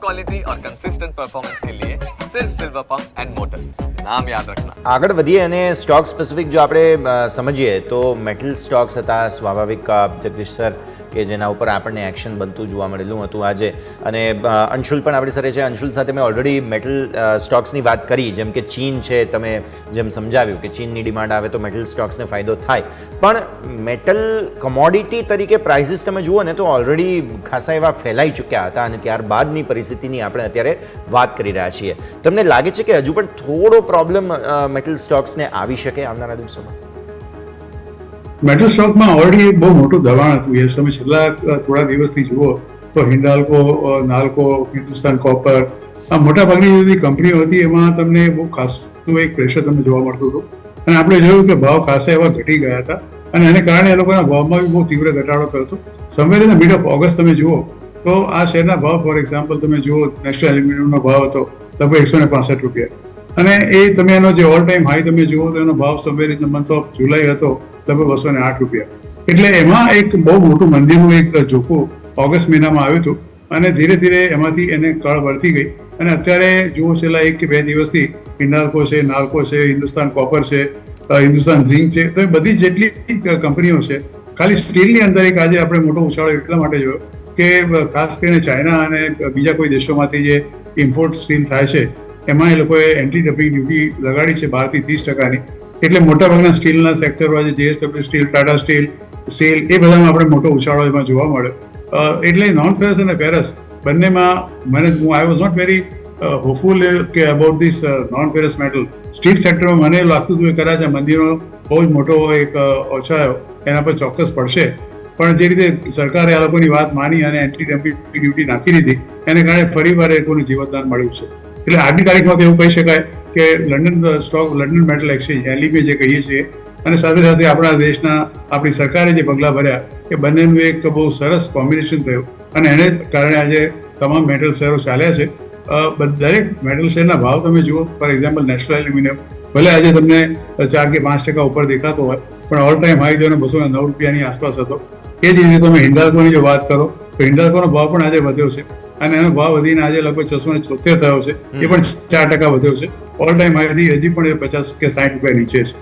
Quality और consistent performance के लिए सिर्फ सिल्वर पंप्स एंड मोटर्स, नाम याद रखना। આગળ વધીએ અને સ્ટોક સ્પેસિફિક જો આપણે સમજીએ તો મેટલ સ્ટોક્સ હતા સ્વાભાવિક જગદીશ સર કે જેના ઉપર આપણને એક્શન બનતું જોવા મળેલું હતું આજે અને અંશુલ પણ આપણી સાથે છે. અંશુલ સાથે મેં ઓલરેડી મેટલ સ્ટોક્સની વાત કરી, જેમ કે ચીન છે, તમે જેમ સમજાવ્યું કે ચીનની ડિમાન્ડ આવે તો મેટલ સ્ટોક્સને ફાયદો થાય, પણ મેટલ કમોડિટી તરીકે પ્રાઇસીસ તમે જુઓ ને તો ઓલરેડી ખાસા એવા ફેલાઈ ચૂક્યા હતા અને ત્યારબાદની પરિસ્થિતિની આપણે અત્યારે વાત કરી રહ્યા છીએ. તમને લાગે છે કે હજુ પણ થોડો પ્રોબ્લેમ મેટલ સ્ટોક્સને આવી શકે આવનારા દિવસોમાં? મેટલ સ્ટોકમાં ઓલરેડી બહુ મોટું દબાણ હતું. એ તમે છેલ્લા થોડા દિવસથી જુઓ તો હિન્ડાલ્કો, નાલ્કો, હિન્દુસ્તાન કોપર, આ મોટાભાગની બધી કંપનીઓ હતી એમાં તમને બહુ ખાસું એક પ્રેશર તમને જોવા મળતું હતું અને આપણે જોયું કે ભાવ ખાસા એવા ઘટી ગયા હતા અને એને કારણે એ લોકોના ભાવમાં બી બહુ તીવ્ર ઘટાડો થયો હતો. Somewhere in the mid of August તમે જુઓ તો આ શેરના ભાવ ફોર એક્ઝામ્પલ તમે જુઓ નેશનલ એલ્યુમિનિયમનો ભાવ હતો લગભગ 165 રૂપિયા અને એ તમે એનો જે ઓલ ટાઈમ હાઈ તમે જુઓ તો એનો ભાવ somewhere in the month of જુલાઈ હતો લગભગ 208 રૂપિયા. એટલે એમાં એક બહુ મોટું મંદીનું એક ઝોકું ઓગસ્ટ મહિનામાં આવ્યું હતું અને ધીરે ધીરે એમાંથી એને કળ વળતી ગઈ અને અત્યારે જુઓ છેલ્લા 1 કે 2 દિવસથી હિન્ડાલ્કો છે, નાલ્કો છે, હિન્દુસ્તાન કોપર છે, હિન્દુસ્તાન ઝિંક છે, તો એ બધી જેટલી કંપનીઓ છે, ખાલી સ્ટીલની અંદર એક આજે આપણે મોટો ઉછાળો એટલા માટે જોયો કે ખાસ કરીને ચાઇના અને બીજા કોઈ દેશોમાંથી જે ઇમ્પોર્ટ સ્ટીલ થાય છે એમાં એ લોકોએ એન્ટી ડમ્પિંગ ડ્યુટી લગાડી છે 12 થી 30%. એટલે મોટાભાગના સ્ટીલના સેક્ટરો આજે JSW steel, Tata steel, SAIL એ બધામાં આપણે મોટો ઉછાળો એમાં જોવા મળે. એટલે નોન ફેરસ અને ફેરસ બંનેમાં I was not very hopeful કે about this non ferrous metal. Steel સેક્ટરમાં મને લાગતું હતું કે કદાચ આ મંદીનો બહુ જ મોટો એક ઓછાયો એના પર ચોક્કસ પડશે, પણ જે રીતે સરકારે આ લોકોની વાત માની અને એન્ટી ડમ્પિંગ ડ્યુટી નાખી દીધી એને કારણે ફરીવાર એ લોકોનું જીવતદાન મળ્યું છે. એટલે આજની તારીખમાં તો એવું કહી શકાય કે લંડન મેટલ એક્સચેન્જ LME જે કહીએ છીએ અને સાથે સાથે આપણા દેશના આપણી સરકારે જે પગલાં ભર્યા એ બંનેનું એક બહુ સરસ કોમ્બિનેશન થયું અને એને કારણે આજે તમામ મેટલ શેરો ચાલ્યા છે. દરેક મેટલ શેરના ભાવ તમે જુઓ, ફોર એક્ઝામ્પલ નેશનલ એલ્યુમિનિયમ ભલે આજે તમને 4 કે 5% ઉપર દેખાતો હોય પણ ઓલ ટાઈમ હાઈ તો 209 રૂપિયાની આસપાસ હતો. એ જ રીતે તમે હિન્ડાલ્કોની જો વાત કરો તો હિન્ડાલ્કોનો ભાવ પણ આજે વધ્યો છે અને એનો ભાવ વધીને આજે લગભગ 676 થયો છે, એ પણ 4% વધ્યો છે. ઓલ ટાઈમ હાઈથી હજી પણ એ 50 કે 60 રૂપિયા નીચે છે.